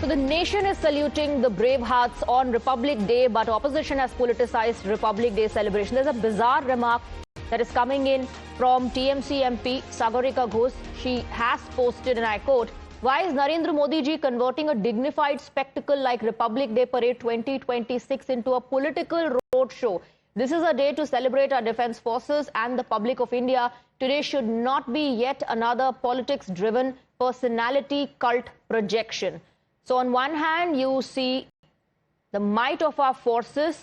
So the nation is saluting the brave hearts on Republic Day, but opposition has politicized Republic Day celebration. There's a bizarre remark that is coming in from TMC MP Sagarika Ghose. She has posted, and I quote, "Why is Narendra Modi ji converting a dignified spectacle like Republic Day Parade 2026 into a political roadshow? This is a day to celebrate our defense forces and the public of India. Today should not be yet another politics-driven personality cult projection." So on one hand, you see the might of our forces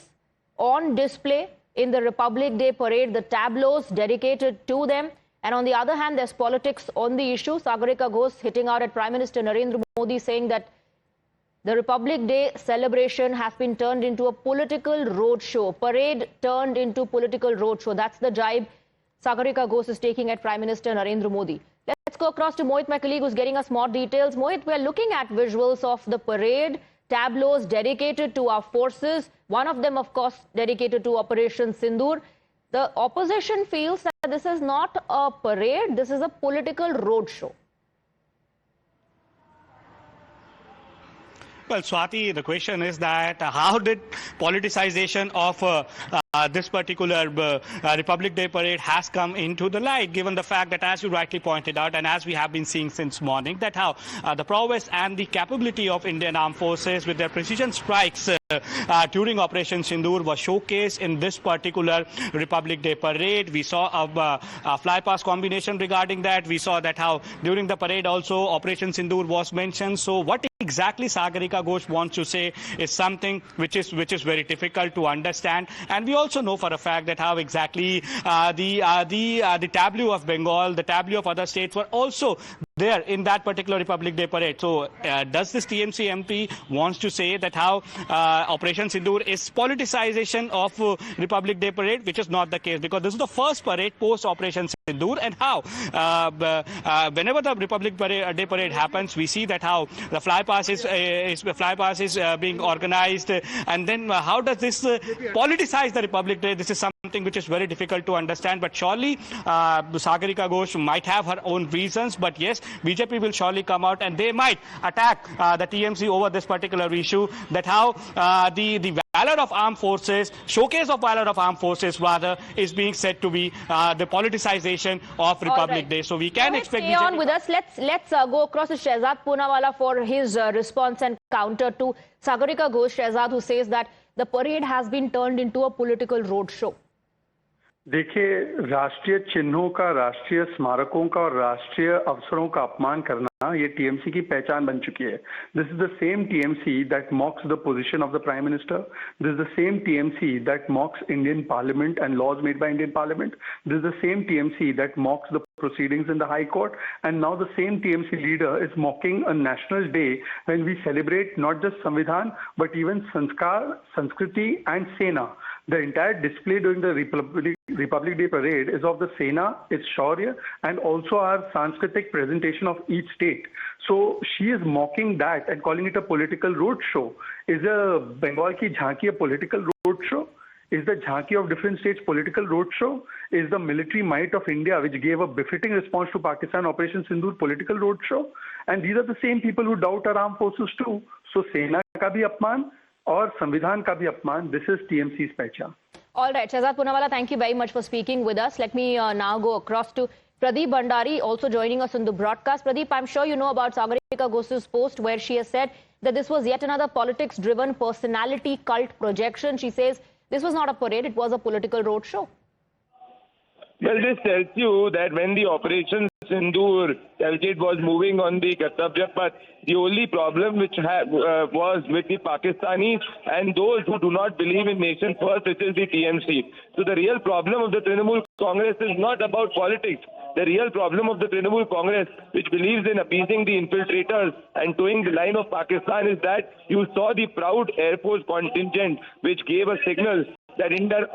on display in the Republic Day Parade, the tableaus dedicated to them. And on the other hand, there's politics on the issue. Sagarika Ghose hitting out at Prime Minister Narendra Modi, saying that the Republic Day celebration has been turned into a political roadshow. Parade turned into political roadshow. That's the jibe Sagarika Ghose is taking at Prime Minister Narendra Modi. Let's go across to Mohit, my colleague, who's getting us more details. Mohit, we're looking at visuals of the parade, tableaus dedicated to our forces. One of them, of course, dedicated to Operation Sindoor. The opposition feels that this is not a parade, this is a political roadshow. Well, Swati, the question is that how did politicization of this particular Republic Day parade has come into the light, given the fact that, as you rightly pointed out, and as we have been seeing since morning, that how the prowess and the capability of Indian Armed Forces with their precision strikes during Operation Sindoor was showcased in this particular Republic Day parade. We saw a fly-past combination regarding that. We saw that how during the parade also Operation Sindoor was mentioned. So what exactly Sagarika Ghose wants to say is something which is very difficult to understand, and we also know for a fact that how exactly the tableau of Bengal, the tableau of other states were also there in that particular Republic Day parade. So does this TMC MP wants to say that how Operation Sindoor is politicization of Republic Day parade, which is not the case, because this is the first parade post Operation Sindoor, and how whenever the Republic Day parade happens, we see that how the flypast is being organized, and then how does this politicize the Republic Day? This is something which is very difficult to understand, but surely Sagarika Ghose might have her own reasons, but yes, BJP will surely come out and they might attack the TMC over this particular issue, that how the valor of armed forces, showcase of valor of armed forces rather, is being said to be the politicization of Republic Day. So we can expect stay on with us. Let's go across to Shehzad Poonawala for his response and counter to Sagarika Ghose. Shehzad, who says that the parade has been turned into a political roadshow. देखिए, राष्ट्रीय चिन्हों का, राष्ट्रीय स्मारकों का और राष्ट्रीय अवसरों का अपमान करना ये टीएमसी की पहचान बन चुकी है. This is the same TMC that mocks the position of the prime minister. This is the same TMC that mocks Indian parliament and laws made by Indian parliament. This is the same TMC that mocks the proceedings in the High Court, and now the same TMC leader is mocking a national day when we celebrate not just Samvidhan but even Sanskar, Sanskriti and Sena. The entire display during the Republic Day parade is of the Sena, its Shaurya, and also our Sanskritic presentation of each state. So she is mocking that and calling it a political roadshow. Is a Bengal ki jhanki a political roadshow? Is the jhanki of different states political roadshow? Is the military might of India, which gave a befitting response to Pakistan Operation Sindoor, political roadshow? And these are the same people who doubt our armed forces too. So Sena ka bhi apman और संविधान का भी अपमान. This is TMC's pehchan. All right, Shehzad Poonawala, thank you very much for speaking with us. Let me now go across to Pradeep Bhandari, also joining us on the broadcast. Pradeep, I'm sure you know about Sagarika Ghose's post where she has said that this was yet another politics-driven personality cult projection. She says this was not a parade, it was a political roadshow. Well, this tells you that when the Operation Sindoor cavalcade was moving on the Kartavya Path, the only problem which was with the Pakistanis and those who do not believe in nation first, which is the TMC. So the real problem of the Trinamool Congress is not about politics. The real problem of the Trinamool Congress, which believes in appeasing the infiltrators and towing the line of Pakistan, is that you saw the proud Air Force contingent which gave a signal that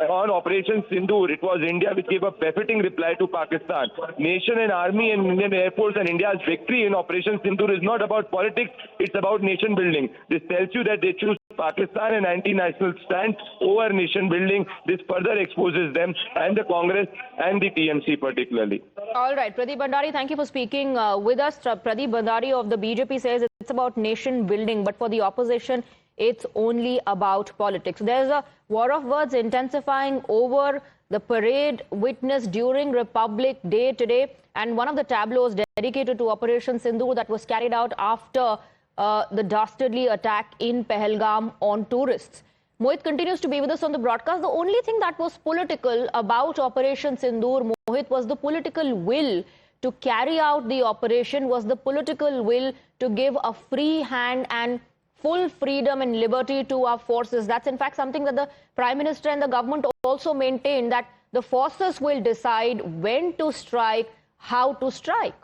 on Operation Sindoor, it was India which gave a befitting reply to Pakistan. Nation and Army and Indian Air Force and India's victory in Operation Sindoor is not about politics, it's about nation building. This tells you that they choose Pakistan and anti-national stand over nation building. This further exposes them and the Congress and the TMC particularly. All right, Pradeep Bhandari, thank you for speaking with us. Pradeep Bhandari of the BJP says it's about nation building, but for the opposition, it's only about politics. There's a war of words intensifying over the parade witnessed during Republic Day today, and one of the tableaus dedicated to Operation Sindoor that was carried out after the dastardly attack in Pahalgam on tourists. Mohit continues to be with us on the broadcast. The only thing that was political about Operation Sindoor, Mohit, was the political will to carry out the operation, was the political will to give a free hand and full freedom and liberty to our forces. That's in fact something that the Prime Minister and the government also maintained, that the forces will decide when to strike, how to strike.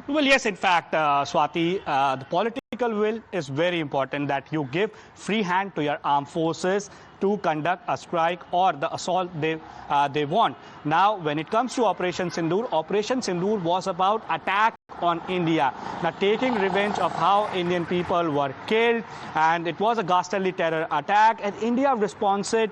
Well, yes, in fact, Swati, the political will is very important, that you give free hand to your armed forces to conduct a strike or the assault they want. Now, when it comes to Operation Sindoor was about attack on India, now taking revenge of how Indian people were killed, and it was a ghastly terror attack, and India responded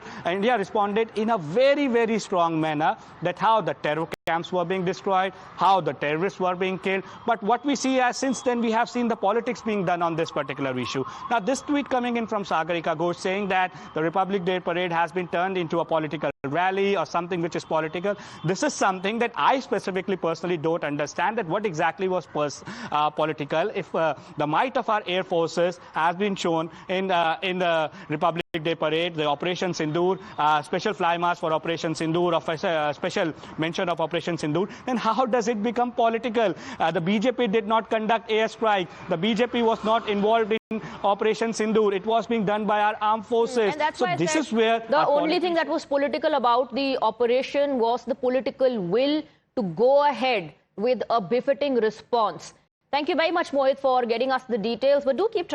in a very, very strong manner, that how the terror camps were being destroyed, how the terrorists were being killed. But what we see as since then, we have seen the politics being done on this particular issue. Now, this tweet coming in from Sagarika Ghose saying that the Republic Day parade has been turned into a political rally or something which is political. This is something that I specifically personally don't understand, that what exactly was political if the might of our air forces has been shown in the Republic Day parade, the Operation Sindoor, special fly march for Operation Sindoor, of special mention of Operation Sindoor, then how does it become political? The BJP did not conduct airstrike. The BJP was not involved in Operation Sindoor. It was being done by our armed forces. And that's so why this is where the only thing that was political about the operation was the political will to go ahead with a befitting response. Thank you very much, Mohit, for getting us the details. But do keep